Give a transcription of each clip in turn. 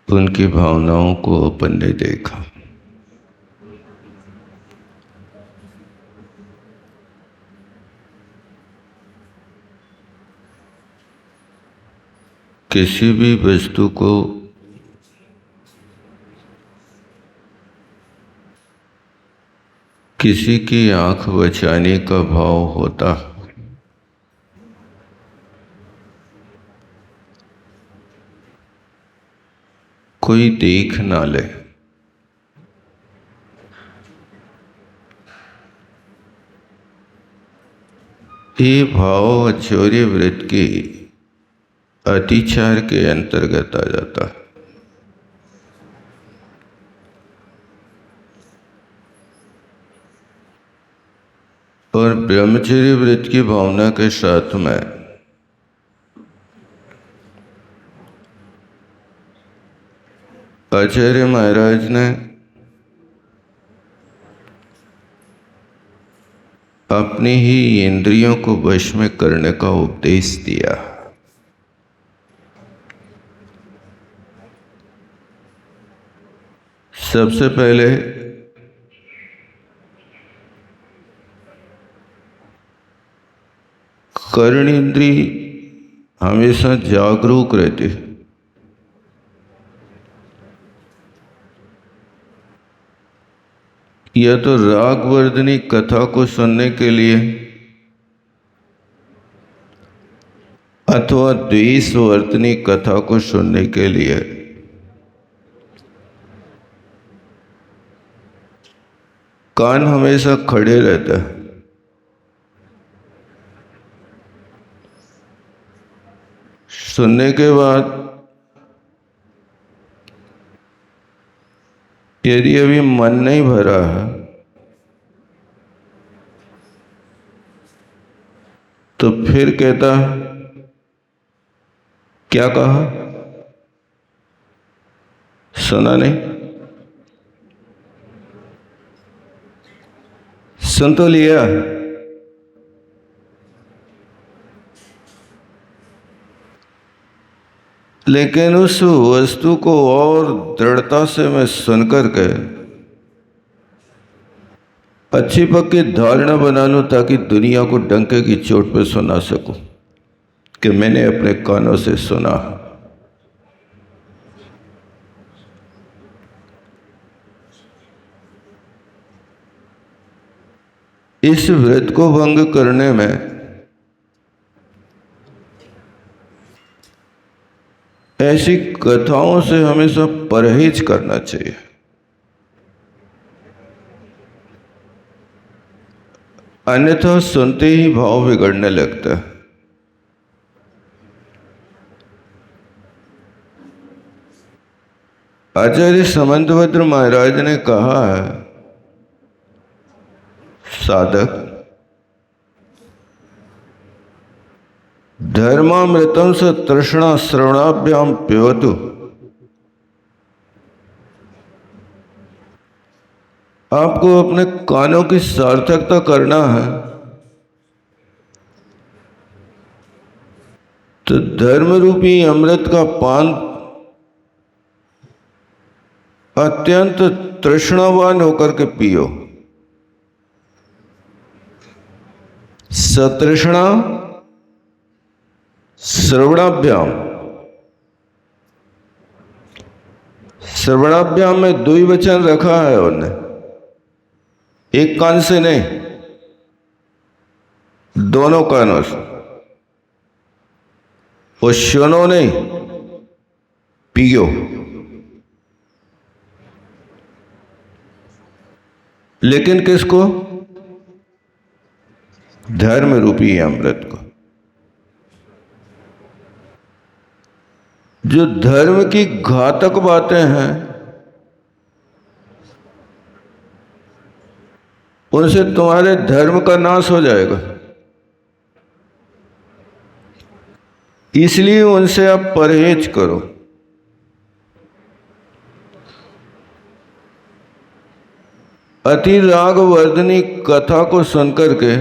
उनकी भावनाओं को अपन ने देखा। किसी भी वस्तु को किसी की आंख बचाने का भाव होता, कोई देख ना ले। ये भाव आचार्य व्रत के अतिचार के अंतर्गत आ जाता है। और ब्रह्मचर्य व्रत की भावना के साथ में आचार्य महाराज ने अपनी ही इंद्रियों को वश में करने का उपदेश दिया। सबसे पहले कर्ण इंद्री हमेशा जागरूक रहती है। यह तो रागवर्धनी कथा को सुनने के लिए अथवा द्वेषवर्धनी कथा को सुनने के लिए कान हमेशा खड़े रहता है। सुनने के बाद यदि अभी मन नहीं भरा है तो फिर कहता क्या कहा, सुना नहीं, सुन तो लिया, लेकिन उस वस्तु को और दृढ़ता से मैं सुनकर के अच्छी पक्की धारणा बना लूं ताकि दुनिया को डंके की चोट पे सुना सकूं कि मैंने अपने कानों से सुना। इस व्रत को भंग करने में ऐसी कथाओं से हमेशा परहेज करना चाहिए। अन्यथा सुनते ही भाव बिगड़ने लगता है। आचार्य समंतभद्र महाराज ने कहा है, साधक धर्मामृतम स तृष्णा श्रवणाभ्याम पिबतु। आपको अपने कानों की सार्थकता करना है तो धर्म रूपी अमृत का पान अत्यंत तृष्णावान होकर के पियो। सतृष्णा श्रवणाभ्याम, श्रवणाभ्याम में दो ही वचन रखा है उन्होंने, एक कान से नहीं, दोनों कानों से। वो सुनो नहीं, पियो। लेकिन किसको? धर्म रूपी अमृत को। जो धर्म की घातक बातें हैं उनसे तुम्हारे धर्म का नाश हो जाएगा, इसलिए उनसे आप परहेज करो। अति रागवर्धनी कथा को सुनकर के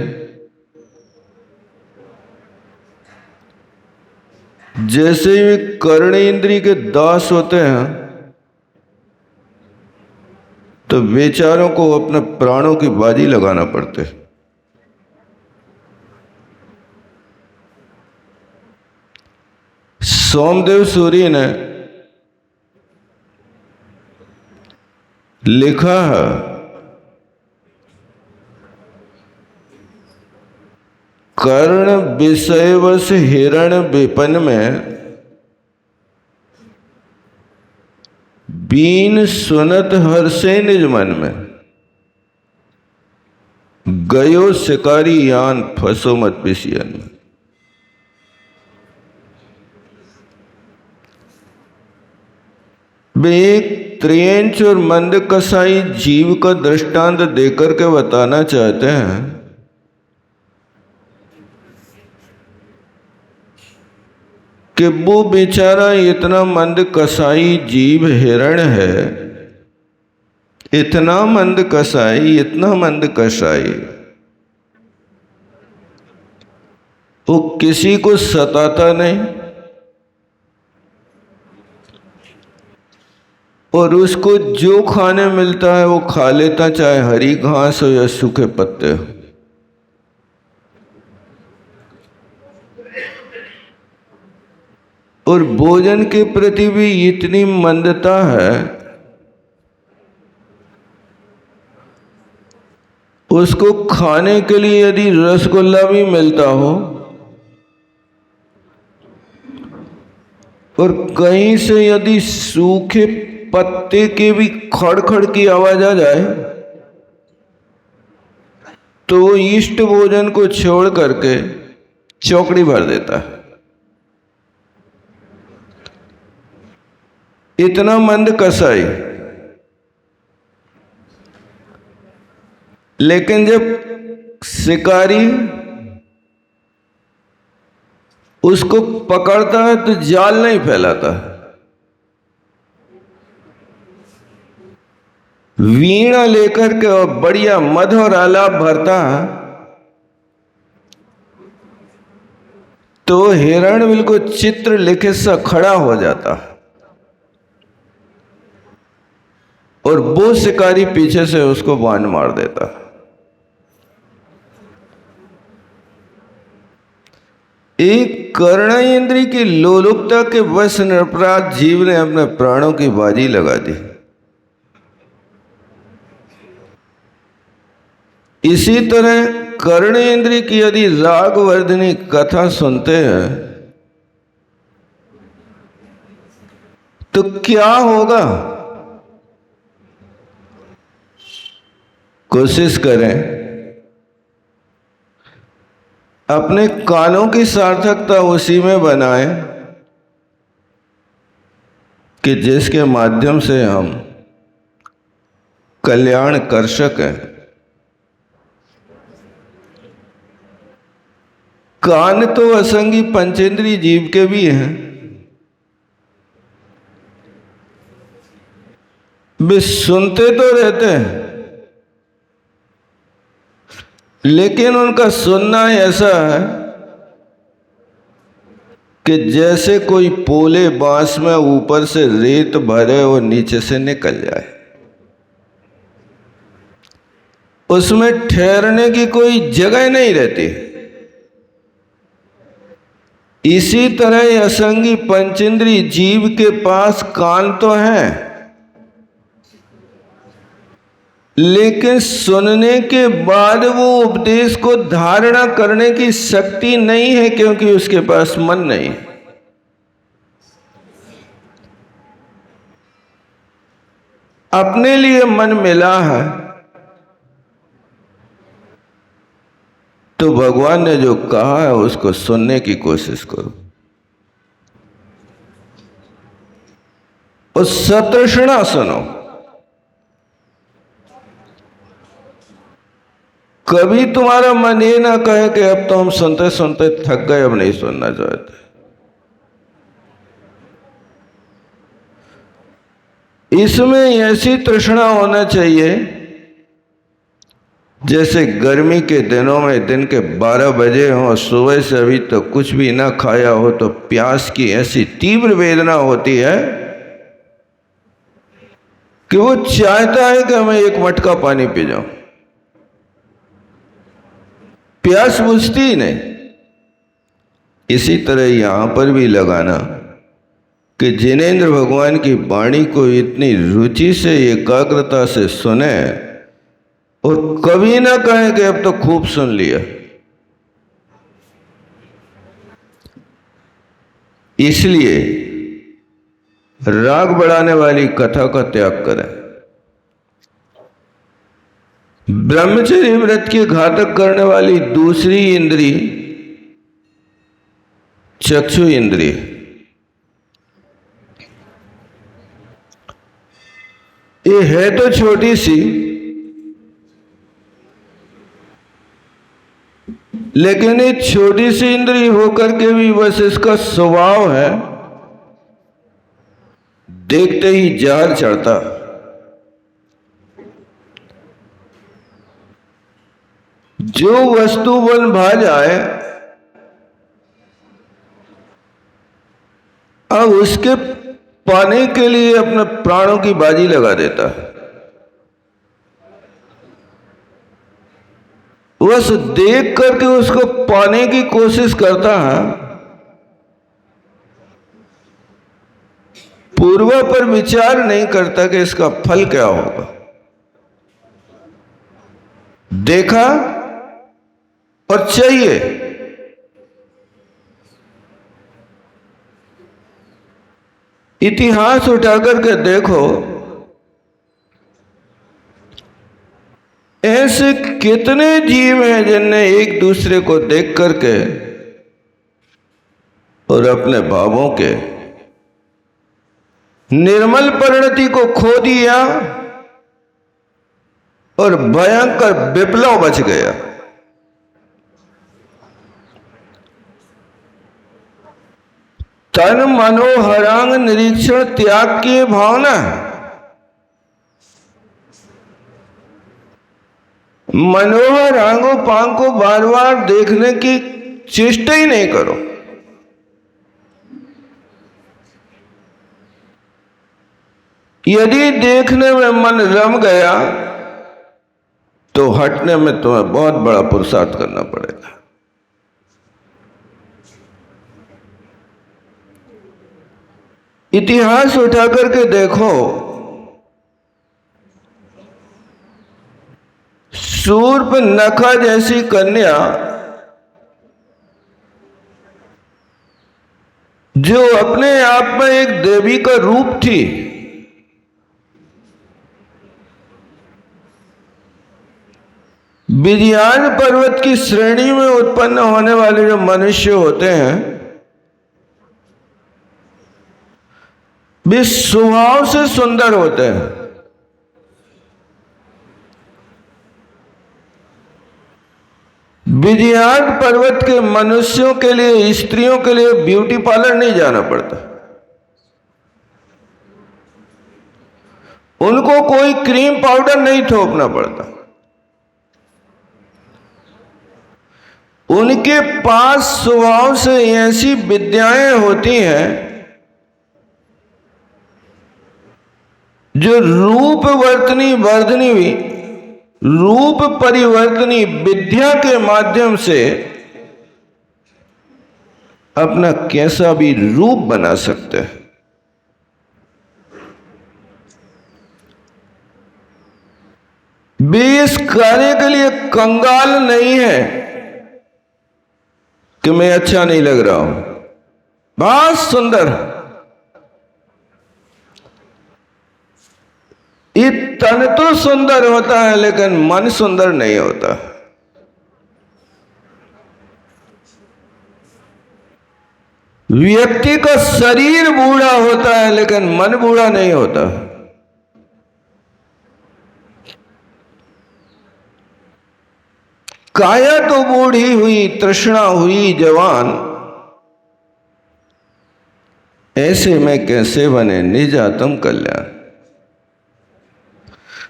जैसे ही कर्ण इंद्री के दास होते हैं तो बेचारों को अपने प्राणों की बाजी लगाना पड़ते। सोमदेव सूरी ने लिखा है, कर्ण विषयवश हिरण विपन में बीन सुनत हर्षे निज मन में, गयो शिकारी यान फंसो मत बिसियन में। वे एक त्रियंच और मंद कसाई जीव का दृष्टांत देकर के बताना चाहते हैं कि वो बेचारा इतना मंद कसाई जीव हिरण है, इतना मंद कसाई, इतना मंद कसाई, वो किसी को सताता नहीं और उसको जो खाने मिलता है वो खा लेता, चाहे हरी घास हो या सूखे पत्ते हो। और भोजन के प्रति भी इतनी मंदता है, उसको खाने के लिए यदि रसगुल्ला भी मिलता हो और कहीं से यदि सूखे पत्ते के भी खड़खड़ की आवाज आ जाए तो वो इष्ट भोजन को छोड़ करके चौकड़ी भर देता है। इतना मंद कसाई। लेकिन जब शिकारी उसको पकड़ता है तो जाल नहीं फैलाता, वीणा लेकर के और बढ़िया मधुर आलाप भरता है, तो हिरण बिल्कुल चित्र लिखे सा खड़ा हो जाता है और वो शिकारी पीछे से उसको बाण मार देता। एक कर्णेंद्रिय की लोलुपता के वश निरपराध जीव ने अपने प्राणों की बाजी लगा दी। इसी तरह कर्णेंद्रिय की यदि रागवर्धिनी कथा सुनते हैं तो क्या होगा? कोशिश करें अपने कानों की सार्थकता उसी में बनाएं कि जिसके माध्यम से हम कल्याण कर सकें। कान तो असंगी पंचेंद्रिय जीव के भी हैं, वे सुनते तो रहते हैं लेकिन उनका सुनना ऐसा है कि जैसे कोई पोले बांस में ऊपर से रेत भरे और नीचे से निकल जाए, उसमें ठहरने की कोई जगह नहीं रहती। इसी तरह असंगी पंचेंद्रिय जीव के पास कान तो हैं लेकिन सुनने के बाद वो उपदेश को धारणा करने की शक्ति नहीं है क्योंकि उसके पास मन नहीं। अपने लिए मन मिला है तो भगवान ने जो कहा है उसको सुनने की कोशिश करो और सतृष्णा सुनो। कभी तुम्हारा मन ये ना कहे कि अब तो हम सुनते सुनते थक गए, अब नहीं सुनना चाहते। इसमें ऐसी तृष्णा होना चाहिए जैसे गर्मी के दिनों में दिन के 12 बजे हो, सुबह से अभी तो कुछ भी ना खाया हो तो प्यास की ऐसी तीव्र वेदना होती है कि वो चाहता है कि मैं एक मटका पानी पी जाऊं, प्यास बुझती ही नहीं। इसी तरह यहां पर भी लगाना कि जिनेंद्र भगवान की वाणी को इतनी रुचि से, एकाग्रता से सुने और कभी ना कहें कि अब तो खूब सुन लिया। इसलिए राग बढ़ाने वाली कथा का त्याग करें। ब्रह्मचर्य व्रत के घातक करने वाली दूसरी इंद्री चक्षु इंद्रिय। ये है तो छोटी सी, लेकिन ये छोटी सी इंद्रिय होकर के भी बस इसका स्वभाव है देखते ही जहर चढ़ता। जो वस्तु बन भा जाए, अब उसके पाने के लिए अपने प्राणों की बाजी लगा देता है। बस देख करके उसको पाने की कोशिश करता है, पूर्व पर विचार नहीं करता कि इसका फल क्या होगा। देखा और चाहिए। इतिहास उठाकर के देखो, ऐसे कितने जीव हैं जिनने एक दूसरे को देख करके और अपने भावों के निर्मल परिणति को खो दिया और भयंकर विप्लव बच गया। तन मनोहरांग निरीक्षण त्याग की भावना, मनोहर आंगों पांग को बार बार देखने की चेष्टा ही नहीं करो। यदि देखने में मन रम गया तो हटने में तुम्हें बहुत बड़ा पुरुषार्थ करना पड़ेगा। इतिहास उठा करके देखो, शूर्पनखा जैसी कन्या जो अपने आप में एक देवी का रूप थी, विजयान पर्वत की श्रेणी में उत्पन्न होने वाले जो मनुष्य होते हैं वे स्वभाव से सुंदर होते हैं। विजयान पर्वत के मनुष्यों के लिए, स्त्रियों के लिए ब्यूटी पार्लर नहीं जाना पड़ता। उनको कोई क्रीम पाउडर नहीं थोपना पड़ता। उनके पास स्वभाव से ऐसी विद्याएं होती हैं जो रूप परिवर्तनी विद्या के माध्यम से अपना कैसा भी रूप बना सकते हैं। वे इस कार्य के लिए कंगाल नहीं है कि मैं अच्छा नहीं लग रहा हूं, बहुत सुंदर। ये तन तो सुंदर होता है लेकिन मन सुंदर नहीं होता। व्यक्ति का शरीर बूढ़ा होता है लेकिन मन बूढ़ा नहीं होता। काया तो बूढ़ी हुई, तृष्णा हुई जवान, ऐसे में कैसे बने निज आत्म कल्याण।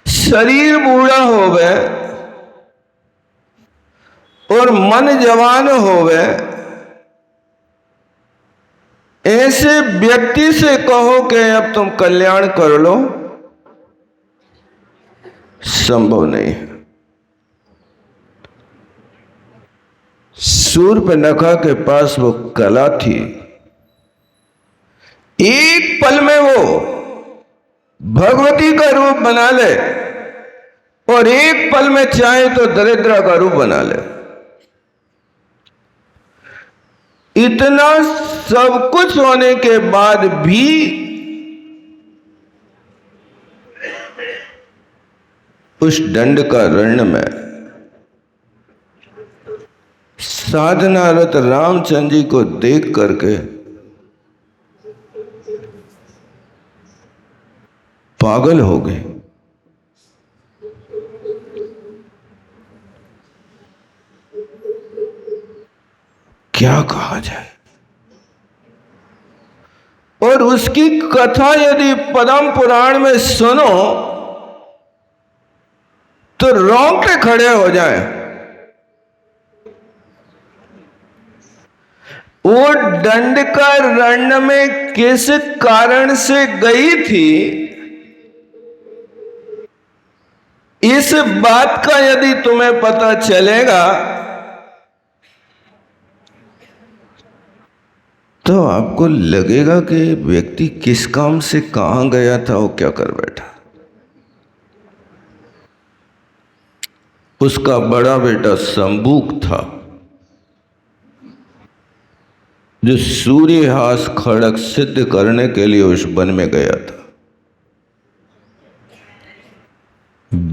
शरीर बूढ़ा होवे और मन जवान होवे, ऐसे व्यक्ति से कहो कि अब तुम कल्याण कर लो, संभव नहीं है। शूर्पनखा के पास वो कला थी, एक पल में वो भगवती का रूप बना ले और एक पल में चाहे तो दरिद्रा का रूप बना ले। इतना सब कुछ होने के बाद भी उस दंडकारण्य में साधनारत रामचंद्र जी को देख करके पागल हो गए। क्या कहा जाए। और उसकी कथा यदि पद्म पुराण में सुनो तो रोंगटे खड़े हो जाएं। वो दंडकारण्य में किस कारण से गई थी, इस बात का यदि तुम्हें पता चलेगा तो आपको लगेगा कि व्यक्ति किस काम से कहां गया था, वो क्या कर बैठा। उसका बड़ा बेटा शंबुक था जो सूर्यहास खड़ग सिद्ध करने के लिए उस वन में गया था।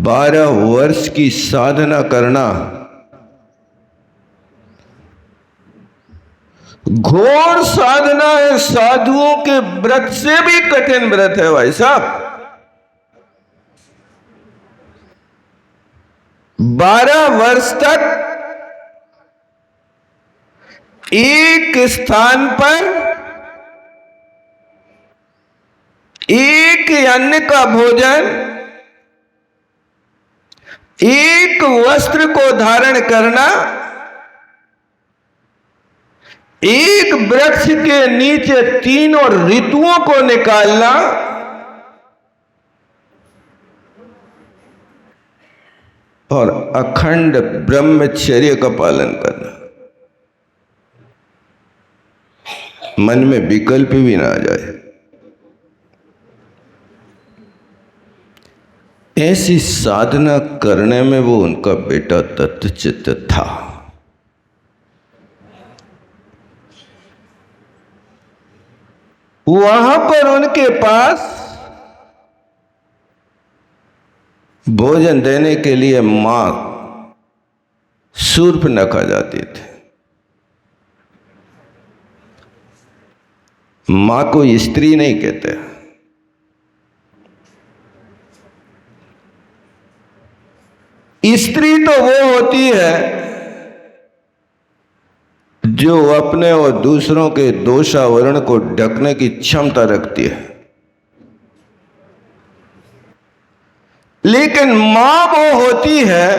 12 वर्ष की साधना करना घोर साधना है, साधुओं के व्रत से भी कठिन व्रत है भाई साहब। 12 वर्ष तक एक स्थान पर एक अन्न का भोजन, एक वस्त्र को धारण करना, एक वृक्ष के नीचे तीनों ऋतुओं को निकालना और अखंड ब्रह्मचर्य का पालन करना। मन में विकल्प भी ना आ जाए। ऐसी साधना करने में वो उनका बेटा तत्चित्त था। वहां पर उनके पास भोजन देने के लिए मां शूर्पनखा जाती थी। मां को स्त्री नहीं कहते, स्त्री तो वो होती है जो अपने और दूसरों के दोषावरण को ढकने की क्षमता रखती है, लेकिन मां वो होती है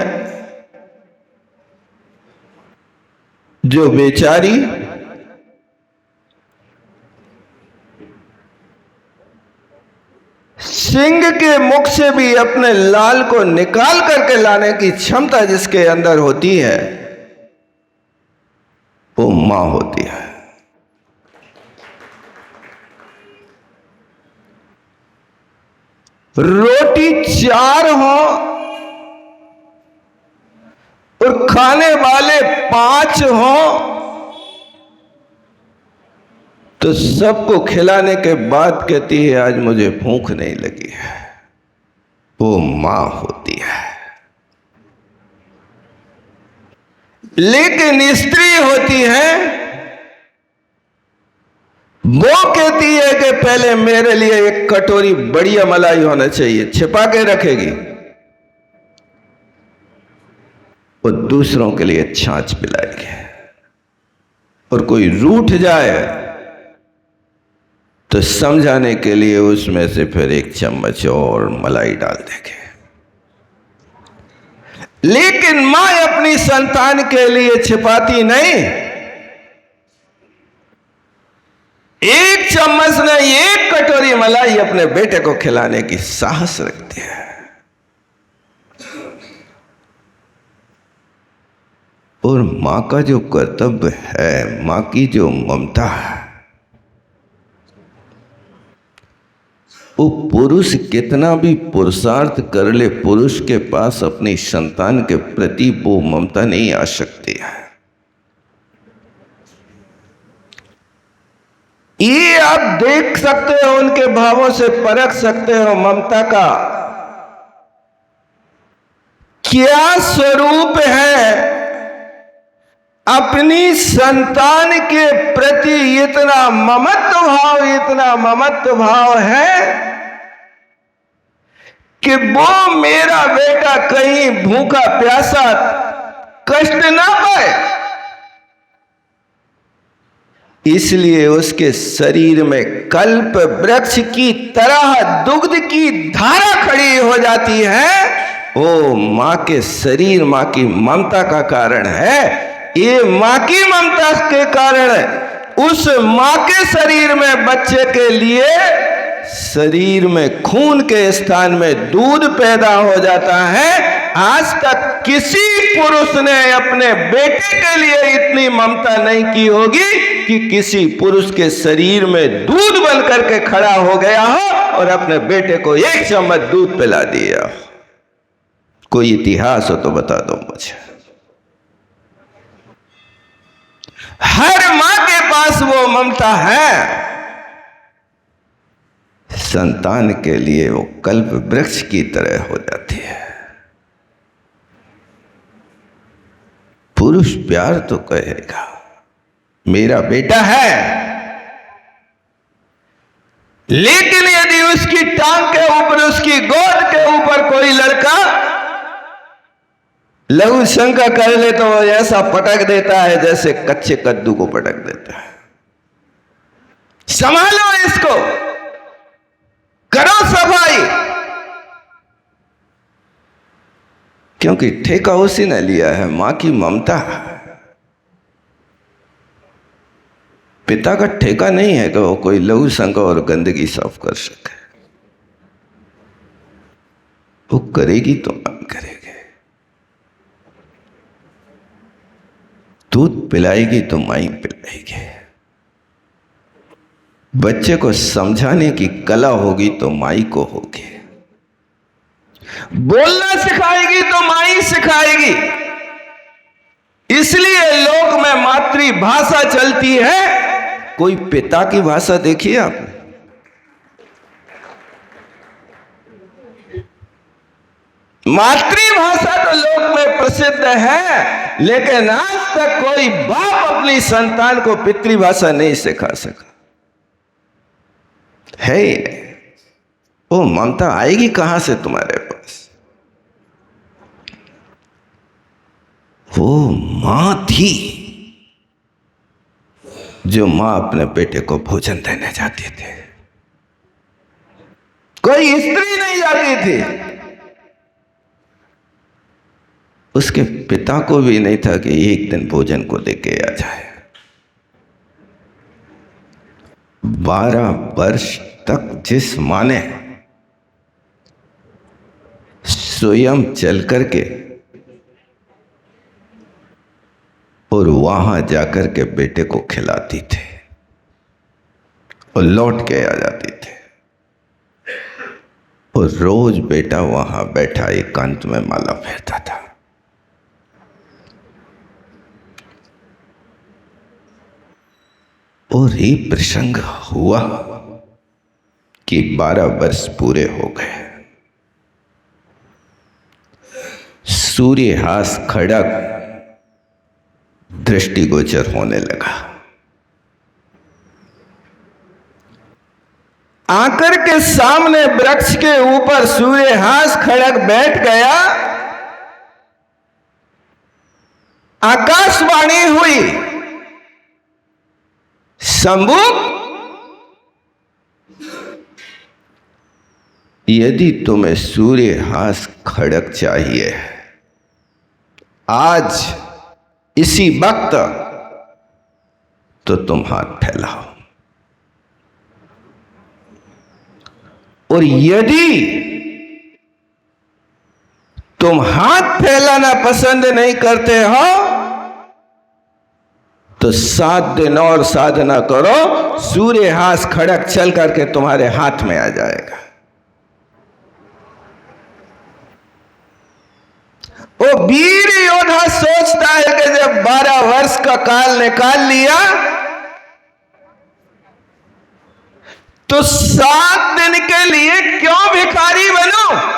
जो बेचारी सिंह के मुख से भी अपने लाल को निकाल करके लाने की क्षमता जिसके अंदर होती है वो मां होती है। रोटी 4 हो और खाने वाले 5 हो तो सबको खिलाने के बाद कहती है आज मुझे भूख नहीं लगी है, वो मां होती है। लेकिन स्त्री होती है वो कहती है कि पहले मेरे लिए एक कटोरी बढ़िया मलाई होना चाहिए, छिपा के रखेगी, वो दूसरों के लिए छाछ पिलाएगी। और कोई रूठ जाए तो समझाने के लिए उसमें से फिर 1 चम्मच और मलाई डाल देंगे। लेकिन मां अपनी संतान के लिए छिपाती नहीं, 1 चम्मच नहीं 1 कटोरी मलाई अपने बेटे को खिलाने की साहस रखती है। और माँ का जो कर्तव्य है, माँ की जो ममता है, वो पुरुष कितना भी पुरुषार्थ कर ले, पुरुष के पास अपनी संतान के प्रति वो ममता नहीं आ सकती है। ये आप देख सकते हो, उनके भावों से परख सकते हो ममता का क्या स्वरूप है। अपनी संतान के प्रति इतना ममत्व भाव है कि वो मेरा बेटा कहीं भूखा प्यासा कष्ट ना पाए, इसलिए उसके शरीर में कल्प वृक्ष की तरह दुग्ध की धारा खड़ी हो जाती है। वो माँ के शरीर माँ की ममता का कारण है। ये माँ की ममता के कारण उस माँ के शरीर में बच्चे के लिए शरीर में खून के स्थान में दूध पैदा हो जाता है। आज तक किसी पुरुष ने अपने बेटे के लिए इतनी ममता नहीं की होगी कि किसी पुरुष के शरीर में दूध बन करके खड़ा हो गया हो और अपने बेटे को एक चम्मच दूध पिला दिया। कोई इतिहास हो तो बता दो मुझे। हर मां के पास वो ममता है। संतान के लिए वो कल्प वृक्ष की तरह हो जाती है। पुरुष प्यार तो कहेगा मेरा बेटा है, लेकिन यदि उसकी टांग के ऊपर, उसकी गोद के ऊपर कोई लड़का लघु शंका कर ले तो वो ऐसा पटक देता है जैसे कच्चे कद्दू को पटक देता है। संभालो इसको, करो सफाई, क्योंकि ठेका उसी ने लिया है, मां की ममता। पिता का ठेका नहीं है कि वो कोई लघु शंका और गंदगी साफ कर सके। वो करेगी तो हम करेंगे। दूध पिलाएगी तो माई पिलाएगी। बच्चे को समझाने की कला होगी तो माई को होगी। बोलना सिखाएगी तो माई सिखाएगी। इसलिए लोक में मातृभाषा चलती है। कोई पिता की भाषा देखिए आपने? मातृभाषा तो लोक में प्रसिद्ध है, लेकिन आज तक कोई बाप अपनी संतान को पितृभाषा नहीं सिखा सका है। वो ममता आएगी कहां से तुम्हारे पास? वो मां थी जो मां अपने बेटे को भोजन देने जाती थी। कोई स्त्री नहीं जाती थी। उसके पिता को भी नहीं था कि एक दिन भोजन को लेके आ जाए। 12 वर्ष तक जिस मां ने स्वयं चल करके और वहां जाकर के बेटे को खिलाती थी और लौट के आ जाती थी, और रोज बेटा वहां बैठा एकांत में माला फेरता था। और ये प्रसंग हुआ कि 12 वर्ष पूरे हो गए। सूर्यहास खड़ग दृष्टिगोचर होने लगा। आकर के सामने वृक्ष के ऊपर सूर्यहास खड़ग बैठ गया। आकाशवाणी हुई, शंभु, यदि तुम्हें सूर्यहास खड़ग चाहिए आज इसी वक्त, तो तुम हाथ फैलाओ, और यदि तुम हाथ फैलाना पसंद नहीं करते हो तो 7 दिन और साधना करो, सूर्यहास खड़क चल करके तुम्हारे हाथ में आ जाएगा। वो वीर योद्धा सोचता है कि जब 12 वर्ष का काल निकाल लिया तो 7 दिन के लिए क्यों भिखारी बनूं?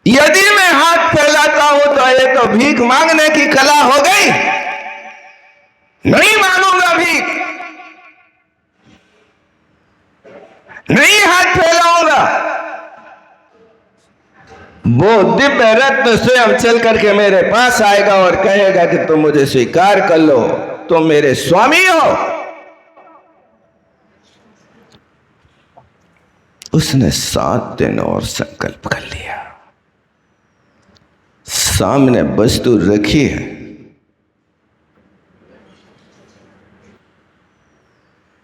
यदि मैं हाथ फैलाता हूं तो ये तो भीख मांगने की कला हो गई। नहीं मांगूंगा भीख, नहीं हाथ फैलाऊंगा। वो दिव्य रत्न स्वयं चल करके मेरे पास आएगा और कहेगा कि तुम मुझे स्वीकार कर लो, तुम मेरे स्वामी हो। उसने 7 दिन और संकल्प कर लिया। सामने वस्तु रखी है,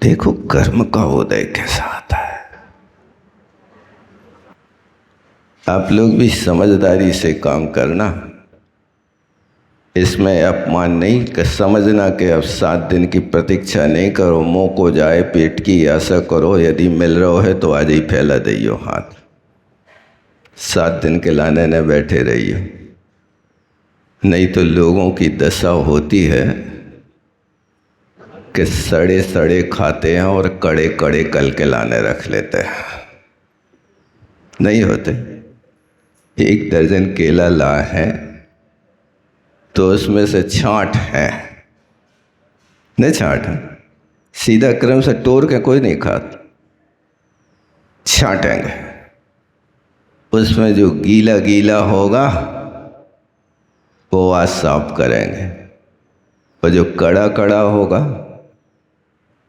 देखो कर्म का उदय कैसा आता है। आप लोग भी समझदारी से काम करना, इसमें अपमान नहीं कर समझना कि अब 7 दिन की प्रतीक्षा नहीं करो, मुंह को जाए पेट की आशा करो, यदि मिल रहा है तो आज ही फैला दियो हाथ। 7 दिन के लाने न बैठे रहिए, नहीं तो लोगों की दशा होती है कि सड़े सड़े खाते हैं और कड़े कड़े कल के लाने रख लेते हैं। नहीं होते। 1 दर्जन केला ला है तो उसमें से छांट है, नहीं छांट है, सीधा क्रम से तोड़ के कोई नहीं खाता, छांटेंगे। उसमें जो गीला गीला होगा वो आज साफ करेंगे, और जो कड़ा कड़ा होगा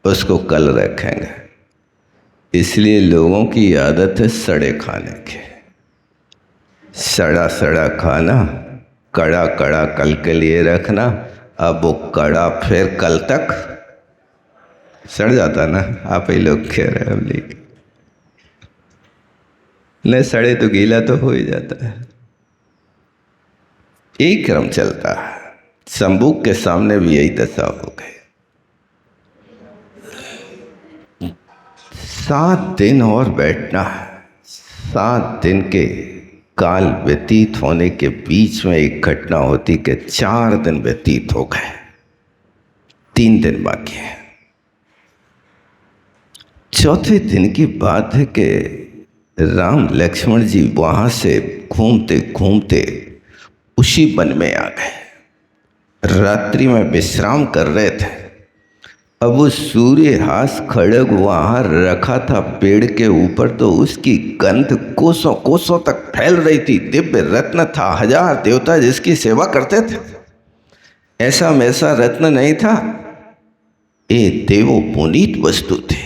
उसको कल रखेंगे। इसलिए लोगों की आदत है सड़े खाने की। सड़ा सड़ा खाना, कड़ा कड़ा कल के लिए रखना। अब वो कड़ा फिर कल तक सड़ जाता ना। आप ही लोग कह रहे हैं, लेकिन न सड़े तो गीला तो हो ही जाता है। यही क्रम चलता है। संबुक के सामने भी यही दशा हो गई। 7 दिन और बैठना है। 7 दिन के काल व्यतीत होने के बीच में एक घटना होती कि 4 दिन व्यतीत हो गए, 3 दिन बाकी है। चौथे दिन की बात है कि राम लक्ष्मण जी वहां से घूमते घूमते उसी वन में आ गए। रात्रि में विश्राम कर रहे थे। अब वो सूर्यहास खड़ग वहां रखा था पेड़ के ऊपर, तो उसकी गंध कोसों कोसों तक फैल रही थी। दिव्य रत्न था, 1000 देवता जिसकी सेवा करते थे। ऐसा मैसा रत्न नहीं था, ये देवो पुनीत वस्तु थे।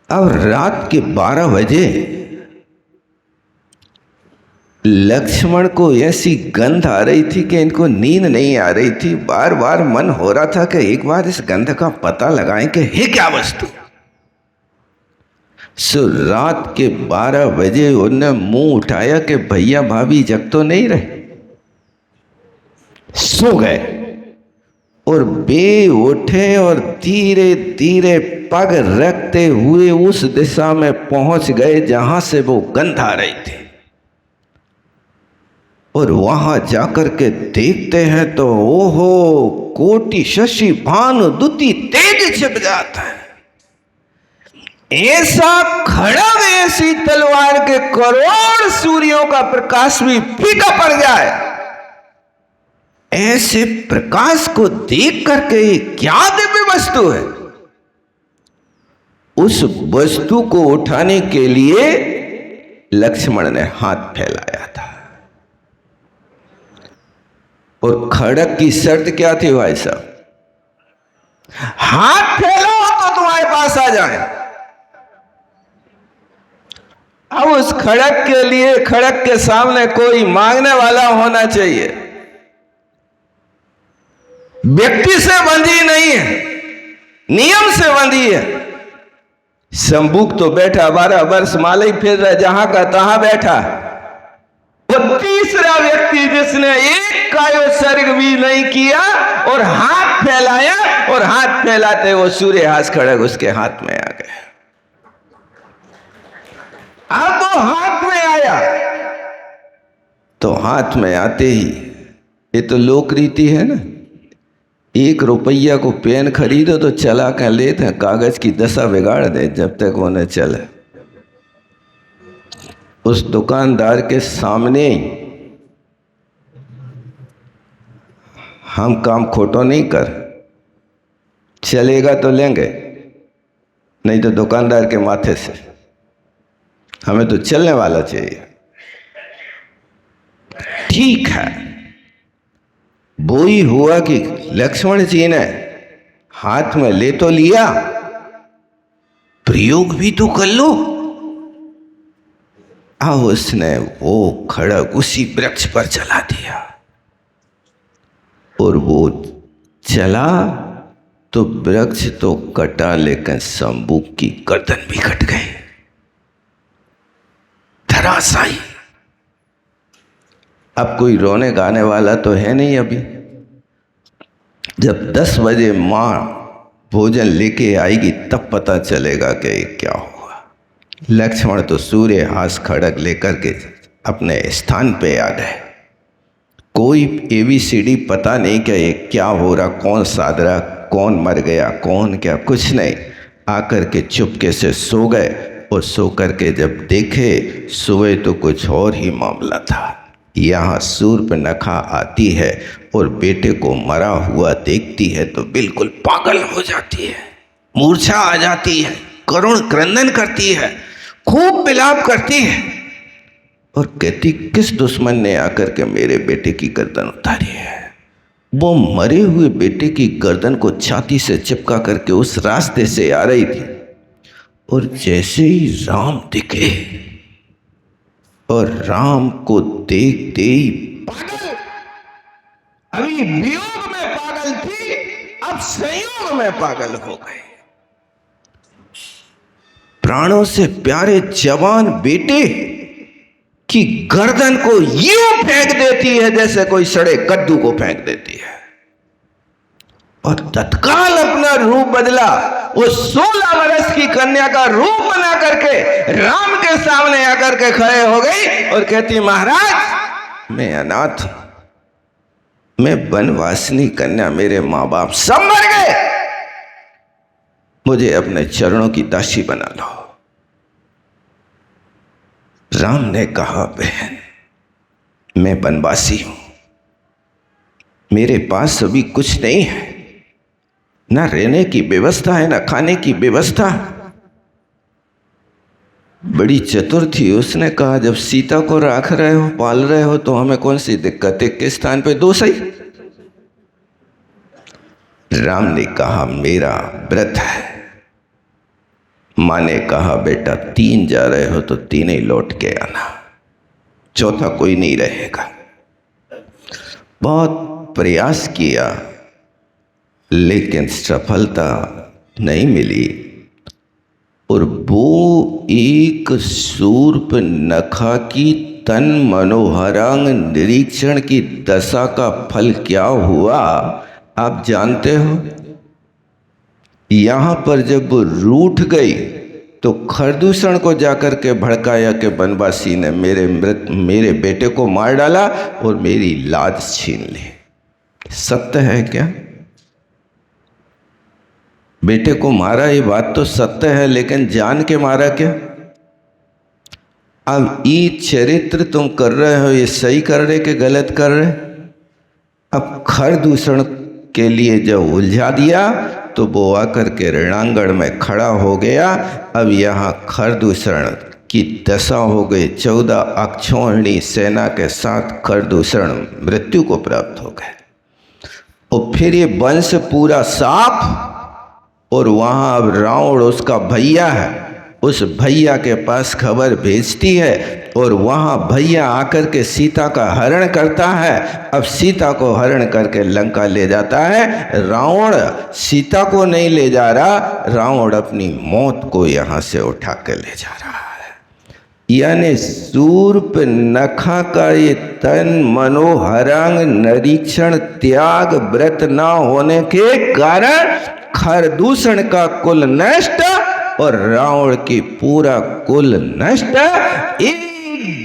अब रात के 12 बजे लक्ष्मण को ऐसी गंध आ रही थी कि इनको नींद नहीं आ रही थी। बार बार मन हो रहा था कि एक बार इस गंध का पता लगाएं कि है क्या वस्तु। सो रात के 12 बजे उन्होंने मुंह उठाया कि भैया भाभी जग तो नहीं रहे। सो गए और बे उठे और धीरे धीरे पग रखते हुए उस दिशा में पहुंच गए जहां से वो गंध आ रही थी। और वहां जाकर के देखते हैं तो ओहो, कोटि शशि भानु दुति तेज छिप जाता है। ऐसा खड़ग, ऐसी तलवार के करोड़ सूर्यों का प्रकाश भी फीका पड़ जाए। ऐसे प्रकाश को देख करके ये क्या दिव्य वस्तु है। उस वस्तु को उठाने के लिए लक्ष्मण ने हाथ फैलाया था। और खड़ग की शर्त क्या थी भाई साहब? हाथ फैलाओ तो तुम्हारे पास आ जाए। अब उस खड़ग के लिए, खड़ग के सामने कोई मांगने वाला होना चाहिए। व्यक्ति से बंधी नहीं है, नियम से बंधी है। संबुक तो बैठा 12 वर्ष माले ही फिर रहा, जहां का तहां बैठा। वो तीसरा व्यक्ति जिसने एक कायोत्सर्ग भी नहीं किया और हाथ फैलाया, और हाथ फैलाते वो सूर्यहास खड़ग उसके हाथ में आ गया। अब वो हाथ में आया तो हाथ में आते ही, ये तो लोक रीति है ना, 1 रुपया को पेन खरीदो तो चला कर लेते हैं, कागज की दशा बिगाड़ दे जब तक वो न चले। उस दुकानदार के सामने ही हम काम खोटो नहीं कर, चलेगा तो लेंगे, नहीं तो दुकानदार के माथे से, हमें तो चलने वाला चाहिए। ठीक है, वो ही हुआ कि लक्ष्मण जी ने हाथ में ले तो लिया, प्रयोग भी तो कर लो। उसने वो खड़ग उसी वृक्ष पर चला दिया, और वो चला तो वृक्ष तो कटा, लेकिन शंभू की गर्दन भी कट गई, धराशायी। अब कोई रोने गाने वाला तो है नहीं। अभी जब 10 बजे माँ भोजन लेके आएगी तब पता चलेगा कि क्या हुआ। लक्ष्मण तो सूर्यहास खड़ग लेकर के अपने स्थान पे आ गए। कोई ABCD पता नहीं कि ये क्या हो रहा, कौन साध रहा, कौन मर गया, कौन क्या, कुछ नहीं। आकर के चुपके से सो गए, और सो करके जब देखे सुबह तो कुछ और ही मामला था। यहाँ शूर्पणखा आती है और बेटे को मरा हुआ देखती है तो बिल्कुल पागल हो जाती है, मूर्छा आ जाती है, करुण क्रंदन करती है, खूब विलाप करती है, और कहती किस दुश्मन ने आकर के मेरे बेटे की गर्दन उतारी है। वो मरे हुए बेटे की गर्दन को छाती से चिपका करके उस रास्ते से आ रही थी, और जैसे ही राम दिखे, और राम को देखते ही पागल, अभी वियोग में पागल थी, अब संयोग में पागल हो गए। प्राणों से प्यारे जवान बेटे की गर्दन को यूं फेंक देती है जैसे कोई सड़े कद्दू को फेंक देती है, और तत्काल अपना रूप बदला। वो 16 वर्ष की कन्या का रूप बना करके राम के सामने आकर के खड़े हो गई और कहती, महाराज मैं अनाथ हूं, मैं वनवासिनी कन्या, मेरे माँ बाप सब मर गए, मुझे अपने चरणों की दासी बना लो। राम ने कहा, बहन मैं वनवासी हूं, मेरे पास अभी कुछ नहीं है, ना रहने की व्यवस्था है, ना खाने की व्यवस्था। बड़ी चतुर थी, उसने कहा जब सीता को रख रहे हो, पाल रहे हो, तो हमें कौन सी दिक्कत है, किस स्थान पे दो सही। राम ने कहा मेरा व्रत है। माँ ने कहा बेटा 3 जा रहे हो तो 3 ही लौट के आना, चौथा कोई नहीं रहेगा। बहुत प्रयास किया लेकिन सफलता नहीं मिली, और वो एक शूर्पणखा की तन मनोहरांग निरीक्षण की दशा का फल क्या हुआ आप जानते हो। यहाँ पर जब वो रूठ गई तो खरदूषण को जाकर के भड़काया कि वनवासी ने मेरे बेटे को मार डाला और मेरी लाज छीन ली। सत्य है क्या? बेटे को मारा, ये बात तो सत्य है, लेकिन जान के मारा क्या? अब ये चरित्र तुम कर रहे हो, ये सही कर रहे कि गलत कर रहे? अब खरदूषण के लिए जब उलझा दिया तो वो आकर के रणांगण में खड़ा हो गया। अब यहाँ खरदूषण की दशा हो गई, 14 अक्षौहिणी सेना के साथ खरदूषण मृत्यु को प्राप्त हो गए। और फिर ये वंश पूरा साफ, और वहाँ अब रावण उसका भैया है, उस भैया के पास खबर भेजती है, और वहाँ भैया आकर के सीता का हरण करता है। अब सीता को हरण करके लंका ले जाता है। रावण सीता को नहीं ले जा रहा, रावण अपनी मौत को यहाँ से उठा के ले जा रहा है। यानी सूर्प नखा का ये तन मनोहरांग निरीक्षण त्याग व्रत न होने के कारण खरदूषण का कुल नष्ट और रावण की पूरा कुल नष्ट। एक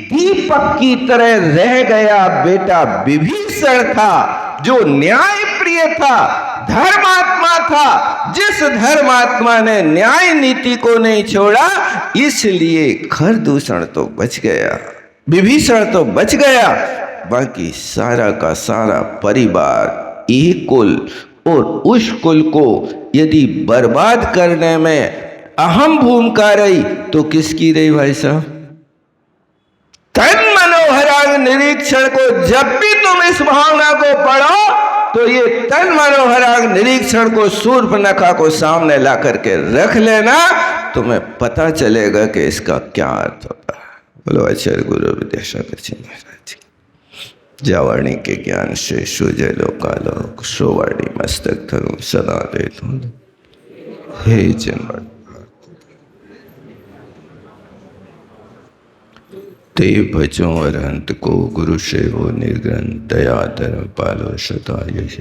दीपक की तरह रह गया बेटा विभीषण था, जो न्याय प्रिय था, धर्मात्मा था। जिस धर्मात्मा ने न्याय नीति को नहीं छोड़ा, इसलिए खरदूषण तो बच गया, विभीषण तो बच गया, बाकी सारा का सारा परिवार, एक कुल और उस कुल को यदि बर्बाद करने में अहम भूमिका रही तो किसकी रही भाई साहब? तन मनोहरांग निरीक्षण को जब भी तुम इस भावना को पढ़ो तो ये तन मनोहरांग निरीक्षण को शूर्पणखा को सामने ला करके रख लेना, तुम्हें पता चलेगा कि इसका क्या अर्थ होता है। बोलो आचार्य गुरु विद्यासागर जी महाराज की। जावाणी के ज्ञान से सुजय लोकालोक, सोवाणी मस्तक धरू सदा दे तुम। हे जन्म ते भजो अरहंत को, गुरु सेवो निर्ग्रंथ, दया धर्म पालो सदा यश।